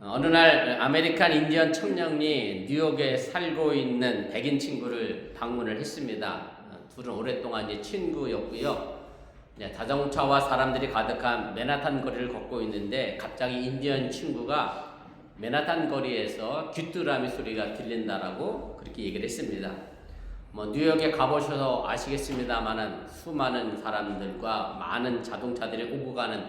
어느 날 아메리칸 인디언 청년이 뉴욕에 살고 있는 백인 친구를 방문을 했습니다. 둘은 오랫동안 이제 친구였고요. 자동차와 사람들이 가득한 맨하탄 거리를 걷고 있는데 갑자기 인디언 친구가 맨하탄 거리에서 귀뚜라미 소리가 들린다라고 그렇게 얘기를 했습니다. 뉴욕에 가보셔서 아시겠습니다만은 수많은 사람들과 많은 자동차들이 오고 가는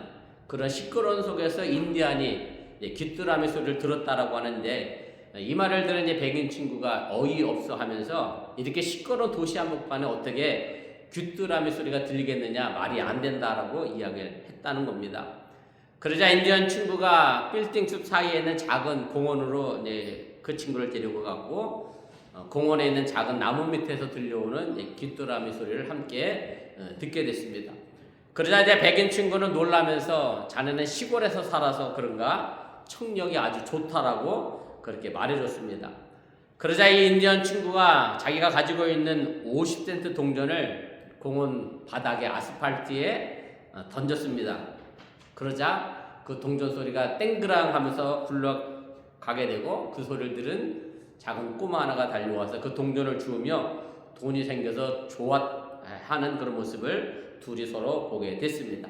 그런 시끄러운 속에서 인디안이 귀뚜라미 소리를 들었다라고 하는데, 이 말을 들은 백인 친구가 어이없어 하면서 이렇게 시끄러운 도시 한복판에 어떻게 귀뚜라미 소리가 들리겠느냐, 말이 안 된다라고 이야기를 했다는 겁니다. 그러자 인디언 친구가 빌딩숲 사이에 있는 작은 공원으로 그 친구를 데리고 갔고, 공원에 있는 작은 나무 밑에서 들려오는 귀뚜라미 소리를 함께 듣게 됐습니다. 그러자 백인 친구는 놀라면서 자네는 시골에서 살아서 그런가 청력이 아주 좋다라고 그렇게 말해줬습니다. 그러자 이 인디언 친구가 자기가 가지고 있는 50센트 동전을 공원 바닥에 아스팔트에 던졌습니다. 그러자 그 동전 소리가 땡그랑 하면서 굴러가게 되고, 그 소리를 들은 작은 꼬마 하나가 달려와서 그 동전을 주우며 돈이 생겨서 좋아하는 그런 모습을 둘이 서로 보게 됐습니다.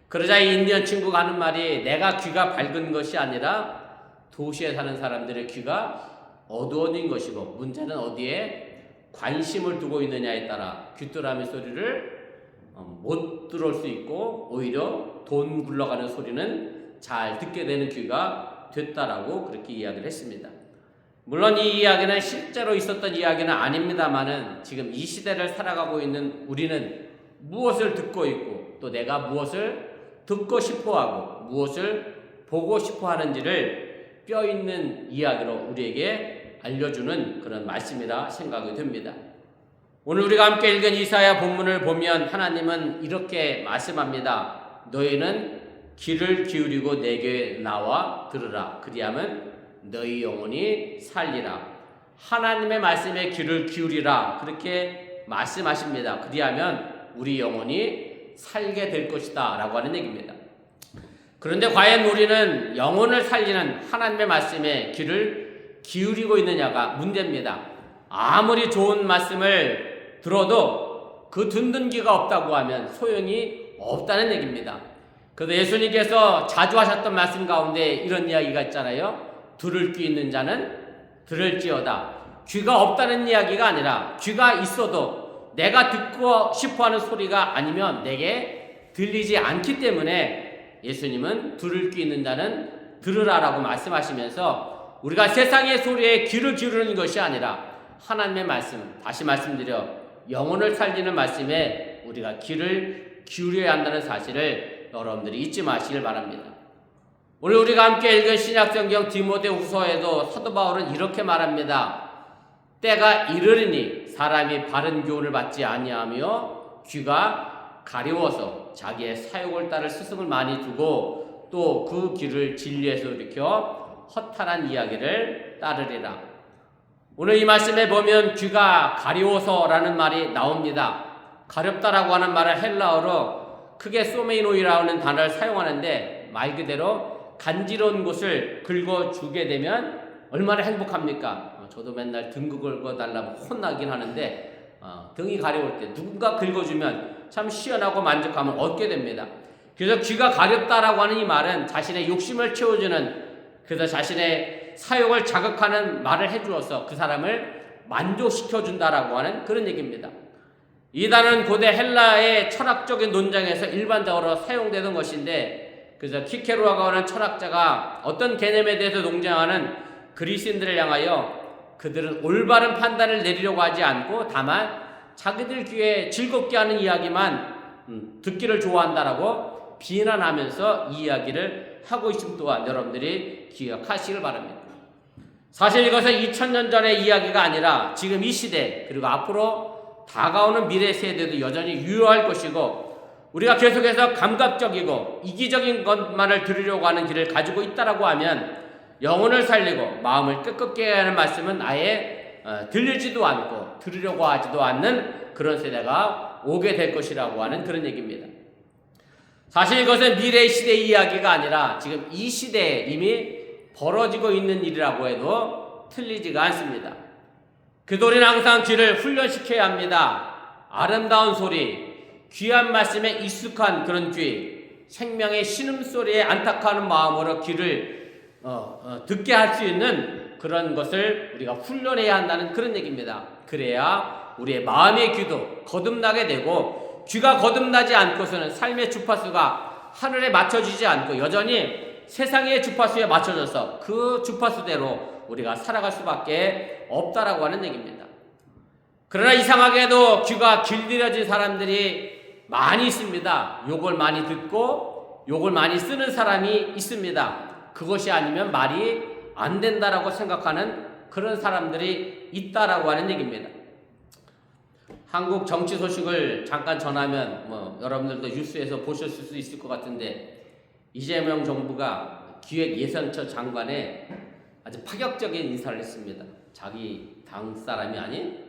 그러자 이 인디언 친구가 하는 말이, 내가 귀가 밝은 것이 아니라 도시에 사는 사람들의 귀가 어두워진 것이고, 문제는 어디에 관심을 두고 있느냐에 따라 귀뚜라미 소리를 못 들을 수 있고, 오히려 돈 굴러가는 소리는 잘 듣게 되는 귀가 됐다라고 그렇게 이야기를 했습니다. 물론 이 이야기는 실제로 있었던 이야기는 아닙니다만은, 지금 이 시대를 살아가고 있는 우리는 무엇을 듣고 있고, 또 내가 무엇을 듣고 싶어하고 무엇을 보고 싶어 하는지를 뼈있는 이야기로 우리에게 알려주는 그런 말씀이라 생각이 됩니다. 오늘 우리가 함께 읽은 이사야 본문을 보면 하나님은 이렇게 말씀합니다. 너희는 귀를 기울이고 내게 나와 들으라. 그리하면 너희 영혼이 살리라. 하나님의 말씀에 귀를 기울이라. 그렇게 말씀하십니다. 그리하면 우리 영혼이 살게 될 것이다 라고 하는 얘기입니다. 그런데 과연 우리는 영혼을 살리는 하나님의 말씀에 귀를 기울이고 있느냐가 문제입니다. 아무리 좋은 말씀을 들어도 그 듣는 귀가 없다고 하면 소용이 없다는 얘기입니다. 그래서 예수님께서 자주 하셨던 말씀 가운데 이런 이야기가 있잖아요. 들을 귀 있는 자는 들을지어다. 귀가 없다는 이야기가 아니라 귀가 있어도 내가 듣고 싶어하는 소리가 아니면 내게 들리지 않기 때문에 예수님은 들을 귀 있는 자는 들으라라고 말씀하시면서, 우리가 세상의 소리에 귀를 기울이는 것이 아니라 하나님의 말씀, 다시 말씀드려 영혼을 살리는 말씀에 우리가 귀를 기울여야 한다는 사실을 여러분들이 잊지 마시길 바랍니다. 오늘 우리가 함께 읽은 신약성경 디모데후서에도 사도 바울은 이렇게 말합니다. 때가 이르리니 사람이 바른 교훈을 받지 아니하며 귀가 가려워서 자기의 사욕을 따를 스승을 많이 두고 또 그 귀를 진리에서 일으켜 허탄한 이야기를 따르리라. 오늘 이 말씀에 보면 귀가 가려워서라는 말이 나옵니다. 가렵다라고 하는 말을 헬라어로 크게 소메이노이라는 단어를 사용하는데, 말 그대로 간지러운 곳을 긁어주게 되면 얼마나 행복합니까? 저도 맨날 등 긁어달라고 혼나긴 하는데, 등이 가려울 때 누군가 긁어주면 참 시원하고 만족감을 얻게 됩니다. 그래서 귀가 가렵다라고 하는 이 말은 자신의 욕심을 채워주는, 그래서 자신의 사욕을 자극하는 말을 해주어서 그 사람을 만족시켜준다라고 하는 그런 얘기입니다. 이 단어는 고대 헬라의 철학적인 논쟁에서 일반적으로 사용되던 것인데, 그래서 키케로아가 하는 철학자가 어떤 개념에 대해서 논쟁하는 그리스인들을 향하여 그들은 올바른 판단을 내리려고 하지 않고 다만 자기들 귀에 즐겁게 하는 이야기만 듣기를 좋아한다라고 비난하면서 이 이야기를 하고 있음 또한 여러분들이 기억하시길 바랍니다. 사실 이것은 2000년 전의 이야기가 아니라 지금 이 시대, 그리고 앞으로 다가오는 미래 세대도 여전히 유효할 것이고, 우리가 계속해서 감각적이고 이기적인 것만을 들으려고 하는 길을 가지고 있다라고 하면 영혼을 살리고 마음을 끄끄게 하는 말씀은 아예 들리지도 않고 들으려고 하지도 않는 그런 세대가 오게 될 것이라고 하는 그런 얘기입니다. 사실 이것은 미래 시대의 이야기가 아니라 지금 이 시대에 이미 벌어지고 있는 일이라고 해도 틀리지가 않습니다. 그들은 항상 귀를 훈련시켜야 합니다. 아름다운 소리, 귀한 말씀에 익숙한 그런 귀, 생명의 신음소리에 안타까운 마음으로 귀를 듣게 할 수 있는 그런 것을 우리가 훈련해야 한다는 그런 얘기입니다. 그래야 우리의 마음의 귀도 거듭나게 되고, 귀가 거듭나지 않고서는 삶의 주파수가 하늘에 맞춰지지 않고 여전히 세상의 주파수에 맞춰져서 그 주파수대로 우리가 살아갈 수밖에 없다라고 하는 얘기입니다. 그러나 이상하게도 귀가 길들여진 사람들이 많이 있습니다. 욕을 많이 듣고 욕을 많이 쓰는 사람이 있습니다. 그것이 아니면 말이 안 된다라고 생각하는 그런 사람들이 있다라고 하는 얘기입니다. 한국 정치 소식을 잠깐 전하면 여러분들도 뉴스에서 보셨을 수 있을 것 같은데, 이재명 정부가 기획예산처 장관에 아주 파격적인 인사를 했습니다. 자기 당 사람이 아닌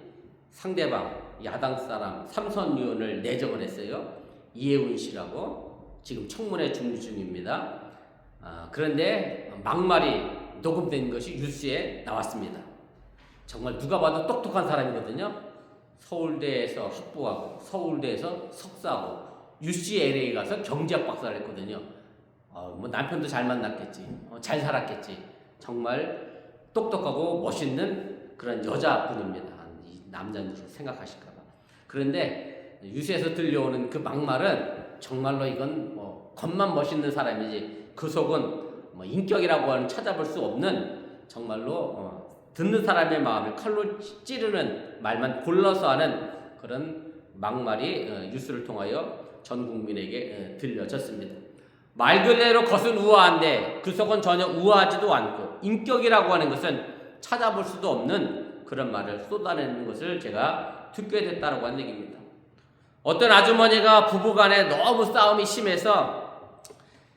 상대방 야당 사람 삼선 의원을 내정을 했어요. 이해운 씨라고. 지금 청문회 준비 중입니다. 그런데 막말이 녹음된 것이 뉴스에 나왔습니다. 정말 누가 봐도 똑똑한 사람이거든요. 서울대에서 학부하고 서울대에서 석사하고 UCLA 가서 경제학 박사를 했거든요. 남편도 잘 만났겠지, 잘 살았겠지. 정말 똑똑하고 멋있는 그런 여자분입니다. 이 남자인 줄 생각하실까봐. 그런데 뉴스에서 들려오는 그 막말은 정말로 이건 겉만 멋있는 사람이지 그 속은 인격이라고 하는 찾아볼 수 없는, 정말로 듣는 사람의 마음을 칼로 찌르는 말만 골라서 하는 그런 막말이 뉴스를 통하여 전 국민에게 들려졌습니다. 말 그대로 겉은 우아한데 그 속은 전혀 우아하지도 않고, 인격이라고 하는 것은 찾아볼 수도 없는 그런 말을 쏟아내는 것을 제가 듣게 됐다고 하는 얘기입니다. 어떤 아주머니가 부부간에 너무 싸움이 심해서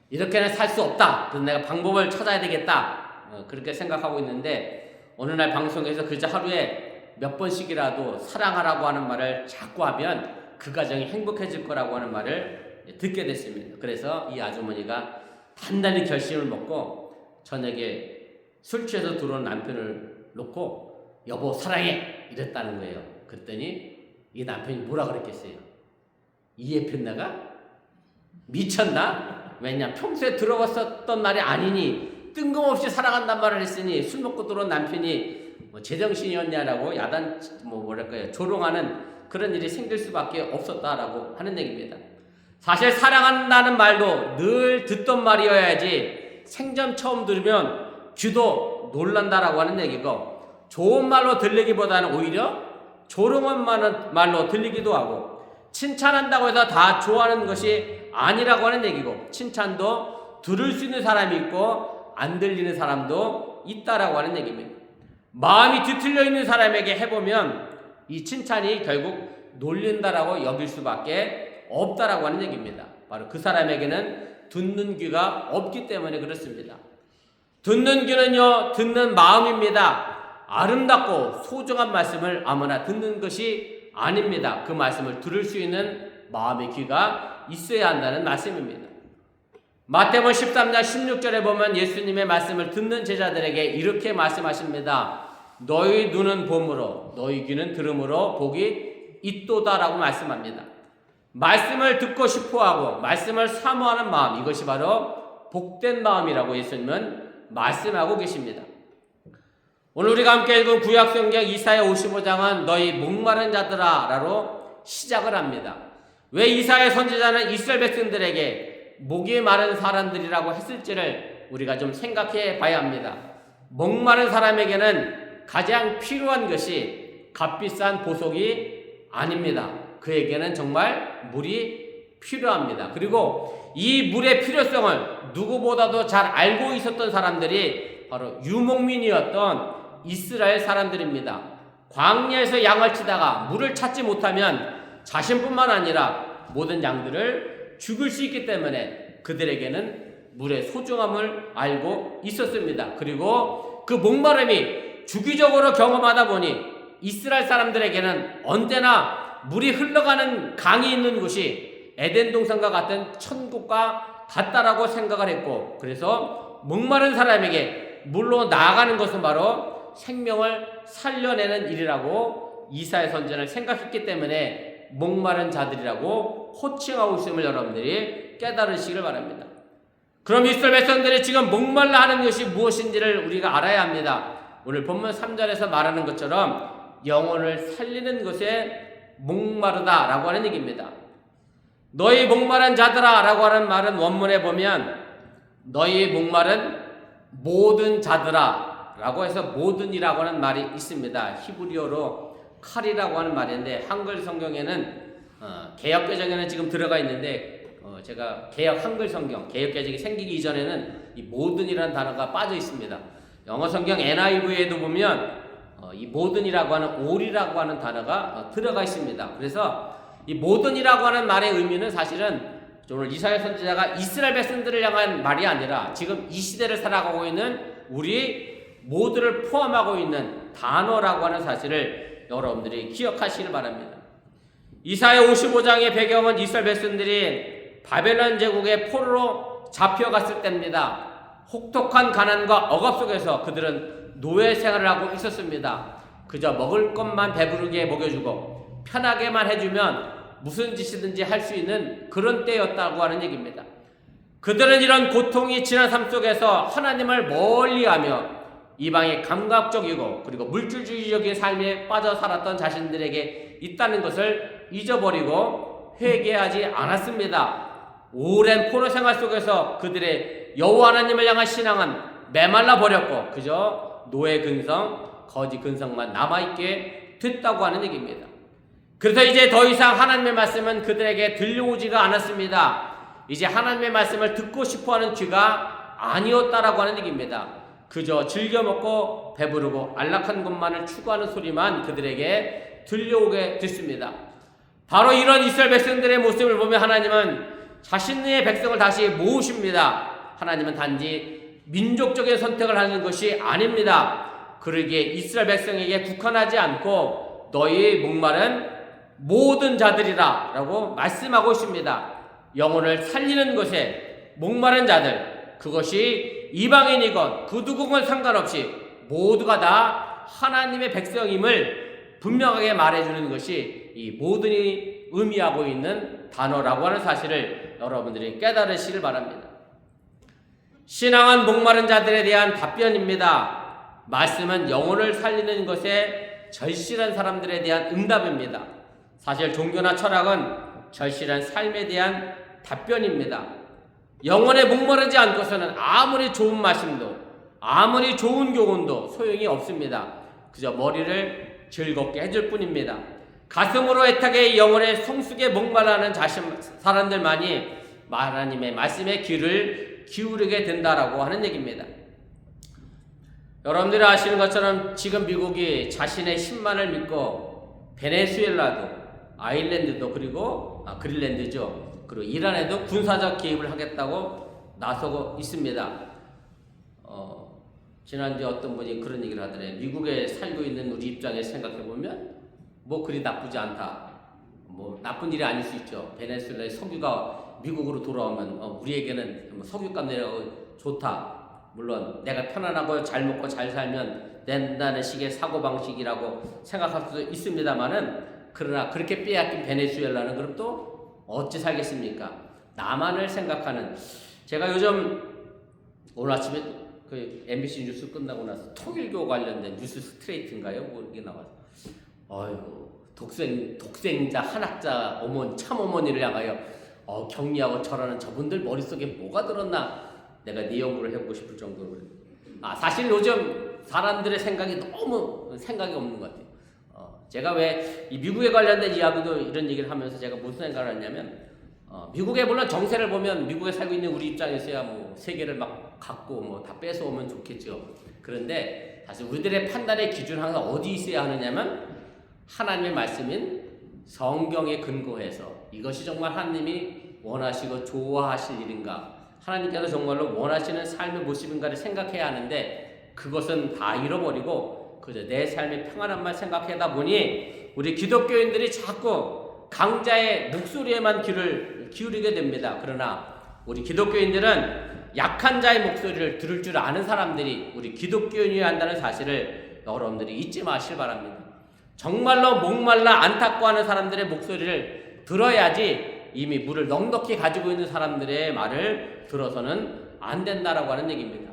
이렇게는 살 수 없다, 그래서 내가 방법을 찾아야 되겠다, 그렇게 생각하고 있는데, 어느 날 방송에서 그저 하루에 몇 번씩이라도 사랑하라고 하는 말을 자꾸 하면 그 가정이 행복해질 거라고 하는 말을 듣게 됐습니다. 그래서 이 아주머니가 단단히 결심을 먹고 저녁에 술 취해서 들어온 남편을 놓고 여보 사랑해 이랬다는 거예요. 그랬더니 이 남편이 뭐라 그랬겠어요? 이해편나가? 미쳤나? 왜냐, 평소에 들어봤었던 말이 아니니 뜬금없이 사랑한단 말을 했으니 술 먹고 들어온 남편이 제정신이었냐라고 야단 조롱하는 그런 일이 생길 수밖에 없었다라고 하는 얘기입니다. 사실 사랑한다는 말도 늘 듣던 말이어야지 생전 처음 들으면 귀도 놀란다라고 하는 얘기고, 좋은 말로 들리기보다는 오히려 조롱한 말로 들리기도 하고, 칭찬한다고 해서 다 좋아하는 것이 아니라고 하는 얘기고, 칭찬도 들을 수 있는 사람이 있고 안 들리는 사람도 있다라고 하는 얘기입니다. 마음이 뒤틀려 있는 사람에게 해보면 이 칭찬이 결국 놀린다라고 여길 수밖에 없다라고 하는 얘기입니다. 바로 그 사람에게는 듣는 귀가 없기 때문에 그렇습니다. 듣는 귀는요, 듣는 마음입니다. 아름답고 소중한 말씀을 아무나 듣는 것이 아닙니다. 그 말씀을 들을 수 있는 마음의 귀가 있어야 한다는 말씀입니다. 마태복음 13장 16절에 보면 예수님의 말씀을 듣는 제자들에게 이렇게 말씀하십니다. 너희 눈은 봄으로 너희 귀는 들음으로 복이 있도다라고 말씀합니다. 말씀을 듣고 싶어하고 말씀을 사모하는 마음, 이것이 바로 복된 마음이라고 예수님은 말씀하고 계십니다. 오늘 우리가 함께 읽은 구약성경 이사야 55장은 너희 목마른 자들아 라로 시작을 합니다. 왜 이사야 선지자는 이스라엘 백성들에게 목이 마른 사람들이라고 했을지를 우리가 좀 생각해 봐야 합니다. 목마른 사람에게는 가장 필요한 것이 값비싼 보석이 아닙니다. 그에게는 정말 물이 필요합니다. 그리고 이 물의 필요성을 누구보다도 잘 알고 있었던 사람들이 바로 유목민이었던 이스라엘 사람들입니다. 광야에서 양을 치다가 물을 찾지 못하면 자신뿐만 아니라 모든 양들을 죽을 수 있기 때문에 그들에게는 물의 소중함을 알고 있었습니다. 그리고 그 목마름이 주기적으로 경험하다 보니 이스라엘 사람들에게는 언제나 물이 흘러가는 강이 있는 곳이 에덴 동산과 같은 천국과 같다라고 생각을 했고, 그래서 목마른 사람에게 물로 나아가는 것은 바로 생명을 살려내는 일이라고 이사야 선지자는 생각했기 때문에 목마른 자들이라고 호칭하고 있음을 여러분들이 깨달으시길 바랍니다. 그럼 이스라엘 백성들이 지금 목말라 하는 것이 무엇인지를 우리가 알아야 합니다. 오늘 본문 3절에서 말하는 것처럼 영혼을 살리는 것에 목마르다라고 하는 얘기입니다. 너희 목마른 자들아 라고 하는 말은 원문에 보면 너희 목마른 모든 자들아 라고 해서 모든이라고 하는 말이 있습니다. 히브리어로 칼이라고 하는 말인데 한글 성경에는 개역개정에는 지금 들어가 있는데 제가 개역 한글 성경 개역개정이 생기기 이전에는 이 모든이라는 단어가 빠져 있습니다. 영어 성경 NIV에도 보면 이 모든이라고 하는 all이라고 하는 단어가 들어가 있습니다. 그래서 이 모든이라고 하는 말의 의미는 사실은 오늘 이사야 선지자가 이스라엘 백성들을 향한 말이 아니라 지금 이 시대를 살아가고 있는 우리 모두를 포함하고 있는 단어라고 하는 사실을 여러분들이 기억하시길 바랍니다. 이사야 55장의 배경은 이스라엘 백성들이 바벨론 제국의 포로로 잡혀갔을 때입니다. 혹독한 가난과 억압 속에서 그들은 노예 생활을 하고 있었습니다. 그저 먹을 것만 배부르게 먹여주고 편하게만 해주면 무슨 짓이든지 할 수 있는 그런 때였다고 하는 얘기입니다. 그들은 이런 고통이 지난 삶 속에서 하나님을 멀리하며 이방의 감각적이고 그리고 물질주의적인 삶에 빠져 살았던 자신들에게 있다는 것을 잊어버리고 회개하지 않았습니다. 오랜 포로 생활 속에서 그들의 여호와 하나님을 향한 신앙은 메말라 버렸고 그저 노예 근성, 거지 근성만 남아있게 됐다고 하는 얘기입니다. 그래서 이제 더 이상 하나님의 말씀은 그들에게 들려오지가 않았습니다. 이제 하나님의 말씀을 듣고 싶어하는 귀가 아니었다라고 하는 얘기입니다. 그저 즐겨 먹고 배부르고 안락한 것만을 추구하는 소리만 그들에게 들려오게 됐습니다. 바로 이런 이스라엘 백성들의 모습을 보며 하나님은 자신의 백성을 다시 모으십니다. 하나님은 단지 민족적인 선택을 하는 것이 아닙니다. 그러기에 이스라엘 백성에게 국한하지 않고 너희 목마른 모든 자들이라 라고 말씀하고 있습니다. 영혼을 살리는 것에 목마른 자들, 그것이 이방인이건 그 누구건 상관없이 모두가 다 하나님의 백성임을 분명하게 말해주는 것이 이 모든이 의미하고 있는 단어라고 하는 사실을 여러분들이 깨달으시길 바랍니다. 신앙은 목마른 자들에 대한 답변입니다. 말씀은 영혼을 살리는 것에 절실한 사람들에 대한 응답입니다. 사실 종교나 철학은 절실한 삶에 대한 답변입니다. 영혼에 목마르지 않고서는 아무리 좋은 말씀도 아무리 좋은 교훈도 소용이 없습니다. 그저 머리를 즐겁게 해줄 뿐입니다. 가슴으로 애타게 영혼의 성숙에 목말라하는 사람들만이 하나님의 말씀에 귀를 기울이게 된다라고 하는 얘기입니다. 여러분들이 아시는 것처럼 지금 미국이 자신의 힘만을 믿고 베네수엘라도 아일랜드도 그리고 그린랜드죠. 그리고 이란에도 군사적 개입을 하겠다고 나서고 있습니다. 지난주에 어떤 분이 그런 얘기를 하더래요. 미국에 살고 있는 우리 입장에서 생각해보면 뭐 그리 나쁘지 않다. 뭐 나쁜 일이 아닐 수 있죠. 베네수엘라의 석유가 미국으로 돌아오면 우리에게는 석유값 내려가고 좋다. 물론 내가 편안하고 잘 먹고 잘 살면 된다는 식의 사고방식이라고 생각할 수도 있습니다만은 그러나 그렇게 빼앗긴 베네수엘라는 그럼 또 어찌 살겠습니까? 나만을 생각하는 제가 요즘 오늘 아침에 그 MBC 뉴스 끝나고 나서 통일교 관련된 뉴스 스트레이트인가요? 뭐 이게 나와서 어이구 독생자 한학자 참어머니를 향하여 격리하고 절하는 저분들 머릿속에 뭐가 들었나 내가 네 연구를 해보고 싶을 정도로 사실 요즘 사람들의 생각이 너무 생각이 없는 것 같아요. 제가 왜 이 미국에 관련된 이야기도 이런 얘기를 하면서 제가 무슨 생각을 했냐면 미국에 물론 정세를 보면 미국에 살고 있는 우리 입장에서야 뭐 세계를 막 갖고 뭐 다 뺏어오면 좋겠죠. 그런데 사실 우리들의 판단의 기준 항상 어디 있어야 하느냐면 하나님의 말씀인 성경에 근거해서 이것이 정말 하나님이 원하시고 좋아하실 일인가 하나님께서 정말로 원하시는 삶의 모습인가를 생각해야 하는데 그것은 다 잃어버리고 그저 내 삶의 평안함만 생각하다 보니 우리 기독교인들이 자꾸 강자의 목소리에만 귀를 기울이게 됩니다. 그러나 우리 기독교인들은 약한 자의 목소리를 들을 줄 아는 사람들이 우리 기독교인이어야 한다는 사실을 여러분들이 잊지 마시길 바랍니다. 정말로 목말라 안타까워하는 사람들의 목소리를 들어야지 이미 물을 넉넉히 가지고 있는 사람들의 말을 들어서는 안 된다라고 하는 얘기입니다.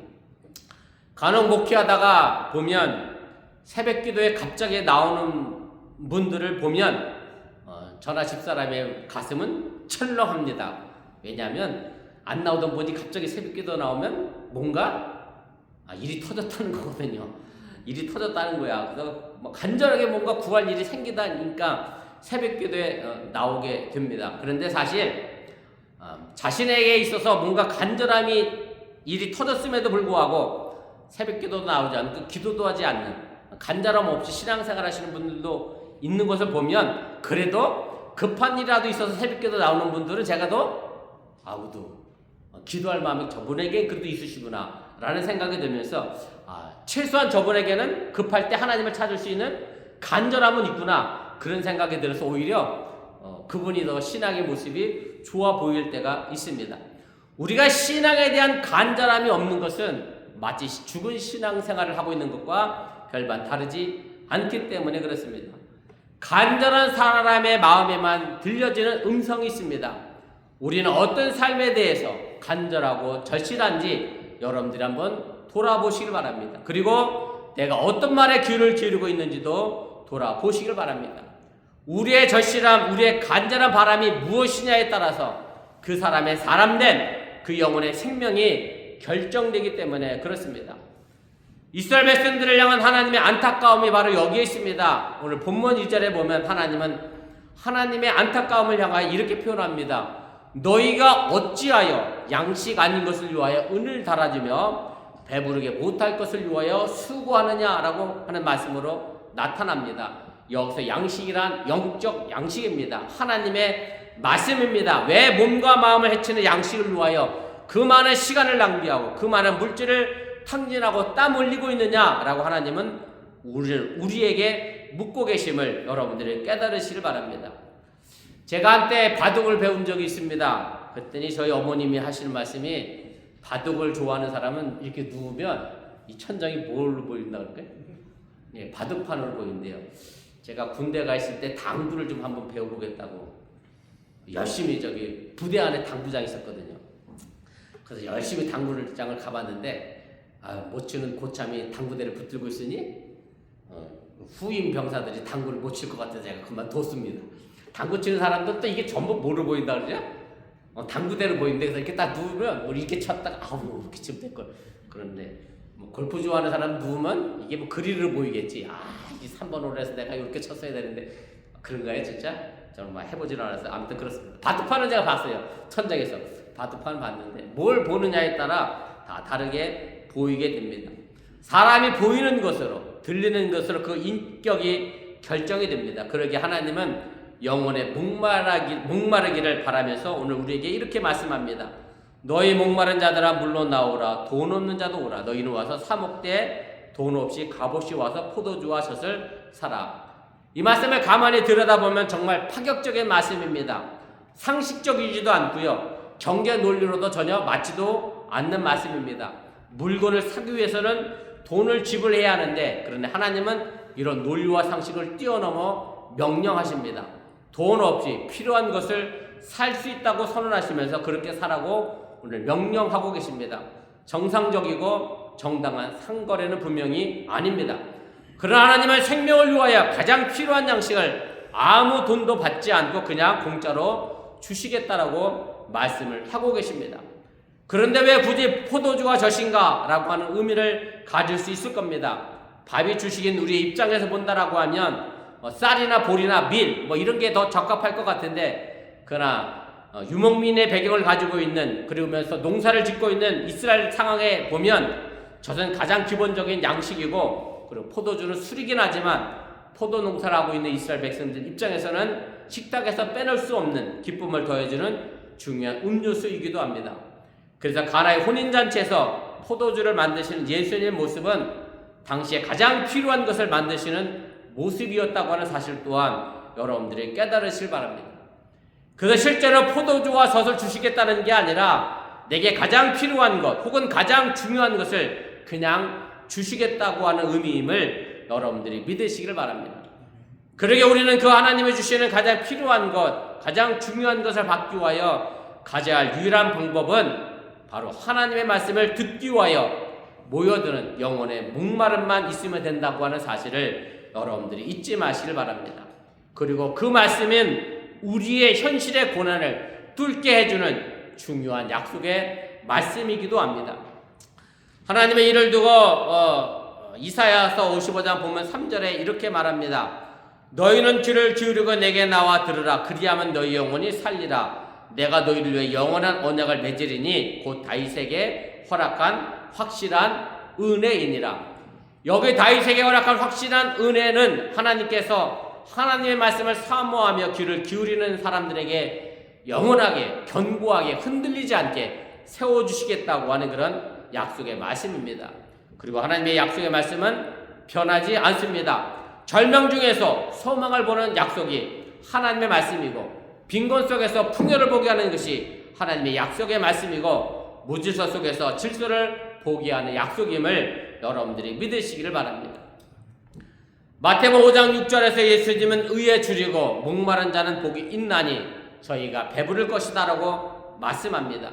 간혹 목회하다가 보면 새벽 기도에 갑자기 나오는 분들을 보면 저나 집사람의 가슴은 철렁합니다. 왜냐하면 안 나오던 분이 갑자기 새벽 기도 나오면 뭔가 일이 터졌다는 거거든요. 일이 터졌다는 거야. 그래서 간절하게 뭔가 구할 일이 생기다니까 새벽 기도에 나오게 됩니다. 그런데 사실 자신에게 있어서 뭔가 간절함이 일이 터졌음에도 불구하고 새벽 기도도 나오지 않고 기도도 하지 않는 간절함 없이 신앙생활 하시는 분들도 있는 것을 보면 그래도 급한 일이라도 있어서 새벽 기도 나오는 분들은 제가 더 기도할 마음이 저분에게 그래도 있으시구나 라는 생각이 들면서 최소한 저분에게는 급할 때 하나님을 찾을 수 있는 간절함은 있구나 그런 생각이 들어서 오히려 그분이 더 신앙의 모습이 좋아 보일 때가 있습니다. 우리가 신앙에 대한 간절함이 없는 것은 마치 죽은 신앙생활을 하고 있는 것과 별반 다르지 않기 때문에 그렇습니다. 간절한 사람의 마음에만 들려지는 음성이 있습니다. 우리는 어떤 삶에 대해서 간절하고 절실한지 여러분들이 한번 돌아보시길 바랍니다. 그리고 내가 어떤 말에 귀를 기울이고 있는지도 돌아보시길 바랍니다. 우리의 절실함, 우리의 간절한 바람이 무엇이냐에 따라서 그 사람의 사람된 그 영혼의 생명이 결정되기 때문에 그렇습니다. 이스라엘 백성들을 향한 하나님의 안타까움이 바로 여기에 있습니다. 오늘 본문 1절에 보면 하나님은 하나님의 안타까움을 향하여 이렇게 표현합니다. 너희가 어찌하여 양식 아닌 것을 위하여 은을 달아주며 배부르게 못할 것을 위하여 수고하느냐라고 하는 말씀으로 나타납니다. 여기서 양식이란 영적 양식입니다. 하나님의 말씀입니다. 왜 몸과 마음을 해치는 양식을 위하여 그 많은 시간을 낭비하고 그 많은 물질을 탕진하고 땀 흘리고 있느냐라고 하나님은 우리에게 묻고 계심을 여러분들이 깨달으시길 바랍니다. 제가 한때 바둑을 배운 적이 있습니다. 그랬더니 저희 어머님이 하시는 말씀이 바둑을 좋아하는 사람은 이렇게 누우면 이 천장이 뭘로 보인다 그럴까요? 예, 바둑판으로 보인대요. 제가 군대 가 있을 때 당구를 좀 한번 배워보겠다고 열심히 저기 부대 안에 당구장이 있었거든요. 그래서 열심히 당구장을 가봤는데 못 치는 고참이 당구대를 붙들고 있으니 후임 병사들이 당구를 못 칠 것 같아서 제가 그만 뒀습니다. 당구 치는 사람들 또 이게 전부 뭐로 보인다 그러죠? 당구대로 보이는데 그래서 이렇게 딱 누우면 우리 이렇게 쳤다가 이렇게 치면 될걸. 그런데 골프 좋아하는 사람 누우면 이게 그리로 보이겠지. 이 3번 홀에서 내가 이렇게 쳤어야 되는데 그런가요 진짜? 저는 해보질 않았어요. 아무튼 그렇습니다. 바둑판은 제가 봤어요. 천장에서 바둑판을 봤는데 뭘 보느냐에 따라 다 다르게 보이게 됩니다. 사람이 보이는 것으로 들리는 것으로 그 인격이 결정이 됩니다. 그러기에 하나님은 영혼의 목마르기를 바라면서 오늘 우리에게 이렇게 말씀합니다. 너희 목마른 자들아 물론 나오라. 돈 없는 자도 오라. 너희는 와서 사 먹되 돈 없이 값없이 와서 포도주와 젖을 사라. 이 말씀을 가만히 들여다보면 정말 파격적인 말씀입니다. 상식적이지도 않고요. 경제 논리로도 전혀 맞지도 않는 말씀입니다. 물건을 사기 위해서는 돈을 지불해야 하는데 그런데 하나님은 이런 논리와 상식을 뛰어넘어 명령하십니다. 돈 없이 필요한 것을 살 수 있다고 선언하시면서 그렇게 사라고 오늘 명령하고 계십니다. 정상적이고 정당한 상거래는 분명히 아닙니다. 그러나 하나님은 생명을 위하여 가장 필요한 양식을 아무 돈도 받지 않고 그냥 공짜로 주시겠다라고 말씀을 하고 계십니다. 그런데 왜 굳이 포도주와 젖인가? 라고 하는 의미를 가질 수 있을 겁니다. 밥이 주식인 우리의 입장에서 본다라고 하면 쌀이나 보리나 밀 이런 게 더 적합할 것 같은데 그러나 유목민의 배경을 가지고 있는 그러면서 농사를 짓고 있는 이스라엘 상황에 보면 젖은 가장 기본적인 양식이고 그리고 포도주는 술이긴 하지만 포도 농사를 하고 있는 이스라엘 백성들 입장에서는 식탁에서 빼놓을 수 없는 기쁨을 더해주는 중요한 음료수이기도 합니다. 그래서 가나의 혼인잔치에서 포도주를 만드시는 예수님의 모습은 당시에 가장 필요한 것을 만드시는 모습이었다고 하는 사실 또한 여러분들이 깨달으실 바랍니다. 그래서 실제로 포도주와 젖을 주시겠다는 게 아니라 내게 가장 필요한 것 혹은 가장 중요한 것을 그냥 주시겠다고 하는 의미임을 여러분들이 믿으시기를 바랍니다. 그러게 우리는 그 하나님이 주시는 가장 필요한 것, 가장 중요한 것을 받기 위하여 가져야 할 유일한 방법은 바로 하나님의 말씀을 듣기 위하여 모여드는 영혼의 목마름만 있으면 된다고 하는 사실을 여러분들이 잊지 마시길 바랍니다. 그리고 그 말씀은 우리의 현실의 고난을 뚫게 해주는 중요한 약속의 말씀이기도 합니다. 하나님의 일을 두고 이사야서 55장 보면 3절에 이렇게 말합니다. 너희는 귀를 기울이고 내게 나와 들으라. 그리하면 너희 영혼이 살리라. 내가 너희를 위해 영원한 언약을 맺으리니 곧 다윗에게 허락한 확실한 은혜이니라. 여기 다윗에게 허락한 확실한 은혜는 하나님께서 하나님의 말씀을 사모하며 귀를 기울이는 사람들에게 영원하게 견고하게 흔들리지 않게 세워주시겠다고 하는 그런 약속의 말씀입니다. 그리고 하나님의 약속의 말씀은 변하지 않습니다. 절명 중에서 소망을 보는 약속이 하나님의 말씀이고 빈곤 속에서 풍요를 보게 하는 것이 하나님의 약속의 말씀이고 무질서 속에서 질서를 보게 하는 약속임을 여러분들이 믿으시기를 바랍니다. 마태복음 5장 6절에서 예수님은 의에 줄이고 목마른 자는 복이 있나니 저희가 배부를 것이다 라고 말씀합니다.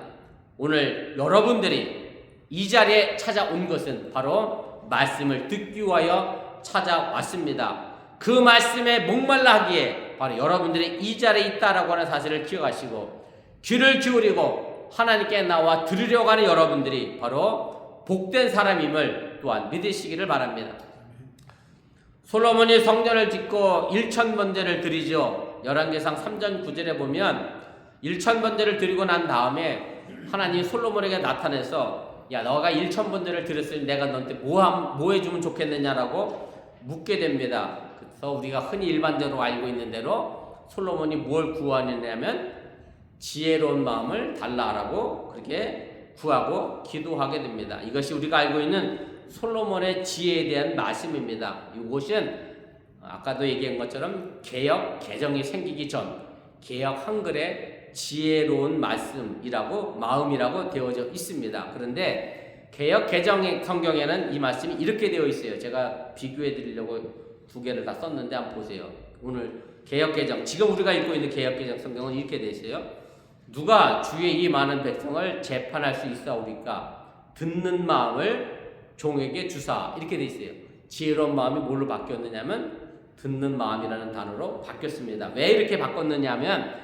오늘 여러분들이 이 자리에 찾아온 것은 바로 말씀을 듣기 위하여 찾아왔습니다. 그 말씀에 목말라 하기에 바로 여러분들이 이 자리에 있다라고 하는 사실을 기억하시고 귀를 기울이고 하나님께 나와 들으려고 하는 여러분들이 바로 복된 사람임을 또한 믿으시기를 바랍니다. 솔로몬이 성전을 짓고 1000번제를 드리죠. 열왕기상 3장 9절에 보면 1000번제를 드리고 난 다음에 하나님이 솔로몬에게 나타내서 야 너가 1000번제를 드렸으니 내가 너한테 뭐 해주면 좋겠느냐라고 묻게 됩니다. 그래서 우리가 흔히 일반적으로 알고 있는 대로 솔로몬이 뭘 구하느냐면 지혜로운 마음을 달라라고 그렇게 구하고 기도하게 됩니다. 이것이 우리가 알고 있는 솔로몬의 지혜에 대한 말씀입니다. 이것은 아까도 얘기한 것처럼 개역 개정이 생기기 전 개역 한글의 지혜로운 말씀이라고 마음이라고 되어져 있습니다. 그런데 개역 개정 성경에는 이 말씀이 이렇게 되어 있어요. 제가 비교해 드리려고 두 개를 다 썼는데 한번 보세요. 오늘 개역 개정 지금 우리가 읽고 있는 개역 개정 성경은 이렇게 되어 있어요. 누가 주의 이 많은 백성을 재판할 수 있사오리까 듣는 마음을 종에게 주사 이렇게 돼 있어요. 지혜로운 마음이 뭘로 바뀌었느냐면 듣는 마음이라는 단어로 바뀌었습니다. 왜 이렇게 바꿨느냐면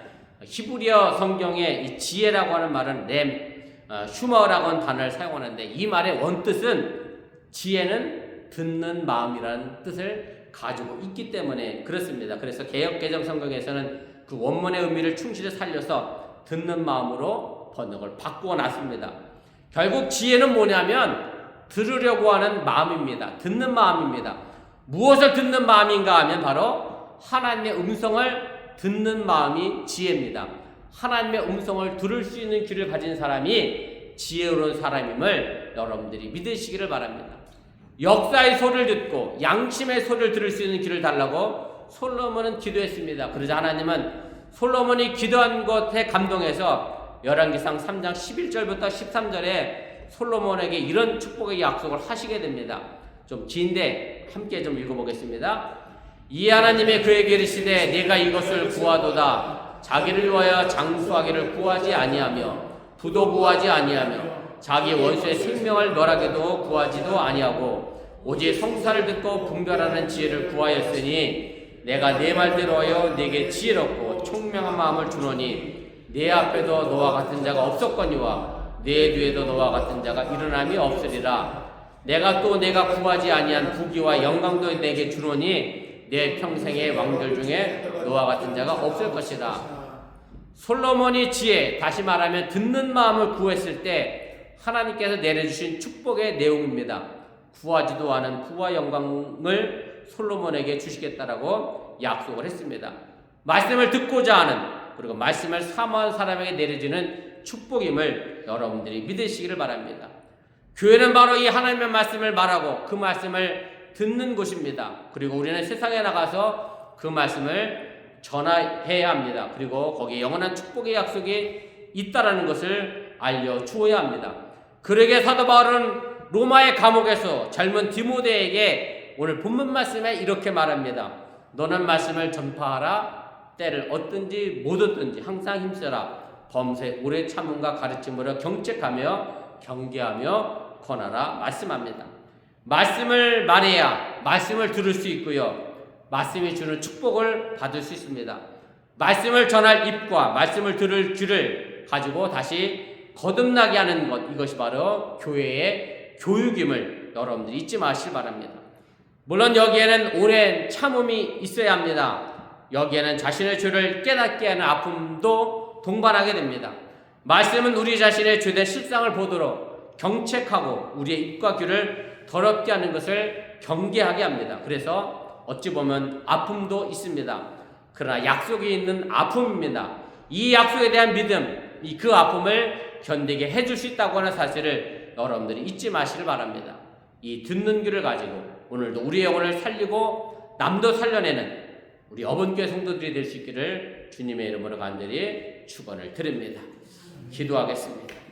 히브리어 성경에 이 지혜라고 하는 말은 슈머라고 하는 단어를 사용하는데 이 말의 원뜻은 지혜는 듣는 마음이라는 뜻을 가지고 있기 때문에 그렇습니다. 그래서 개역 개정 성경에서는 그 원문의 의미를 충실히 살려서 듣는 마음으로 번역을 바꾸어 놨습니다. 결국 지혜는 뭐냐면 들으려고 하는 마음입니다. 듣는 마음입니다. 무엇을 듣는 마음인가 하면 바로 하나님의 음성을 듣는 마음이 지혜입니다. 하나님의 음성을 들을 수 있는 귀를 가진 사람이 지혜로운 사람임을 여러분들이 믿으시기를 바랍니다. 역사의 소리를 듣고 양심의 소리를 들을 수 있는 귀를 달라고 솔로몬은 기도했습니다. 그러자 하나님은 솔로몬이 기도한 것에 감동해서 열왕기상 3장 11절부터 13절에 솔로몬에게 이런 축복의 약속을 하시게 됩니다. 좀 긴데 함께 좀 읽어보겠습니다. 이 하나님의 그에게 이르시되 내가 이것을 구하도다. 자기를 위하여 장수하기를 구하지 아니하며 부도 구하지 아니하며 자기 원수의 생명을 멸하기도 구하지도 아니하고 오직 성사를 듣고 분별하는 지혜를 구하였으니 내가 내 말대로 하여 내게 지혜롭고 총명한 마음을 주노니 내 앞에도 너와 같은 자가 없었거니와 내 뒤에도 너와 같은 자가 일어남이 없으리라. 내가 구하지 아니한 부귀와 영광도 내게 주노니 내 평생의 왕들 중에 너와 같은 자가 없을 것이다. 솔로몬이 지혜, 다시 말하면 듣는 마음을 구했을 때 하나님께서 내려주신 축복의 내용입니다. 구하지도 않은 부와 영광을 솔로몬에게 주시겠다라고 약속을 했습니다. 말씀을 듣고자 하는 그리고 말씀을 사모하는 사람에게 내려지는 축복임을 여러분들이 믿으시기를 바랍니다. 교회는 바로 이 하나님의 말씀을 말하고 그 말씀을 듣는 곳입니다. 그리고 우리는 세상에 나가서 그 말씀을 전해야 합니다. 그리고 거기에 영원한 축복의 약속이 있다라는 것을 알려주어야 합니다. 그러게 사도 바울은 로마의 감옥에서 젊은 디모데에게 오늘 본문 말씀에 이렇게 말합니다. 너는 말씀을 전파하라. 때를 얻든지 못 얻든지 항상 힘써라. 범사에 오래 참음과 가르침으로 경책하며 경계하며 권하라 말씀합니다. 말씀을 말해야 말씀을 들을 수 있고요. 말씀이 주는 축복을 받을 수 있습니다. 말씀을 전할 입과 말씀을 들을 귀를 가지고 다시 거듭나게 하는 것, 이것이 바로 교회의 교육임을 여러분들이 잊지 마시기 바랍니다. 물론 여기에는 오랜 참음이 있어야 합니다. 여기에는 자신의 죄를 깨닫게 하는 아픔도 동반하게 됩니다. 말씀은 우리 자신의 죄된 실상을 보도록 경책하고 우리의 입과 귀를 더럽게 하는 것을 경계하게 합니다. 그래서 어찌 보면 아픔도 있습니다. 그러나 약속이 있는 아픔입니다. 이 약속에 대한 믿음, 그 아픔을 견디게 해줄 수 있다고 하는 사실을 여러분들이 잊지 마시길 바랍니다. 이 듣는 귀를 가지고 오늘도 우리의 영혼을 살리고 남도 살려내는 우리 어본교회 성도들이 될 수 있기를 주님의 이름으로 간절히 축원을 드립니다. 기도하겠습니다.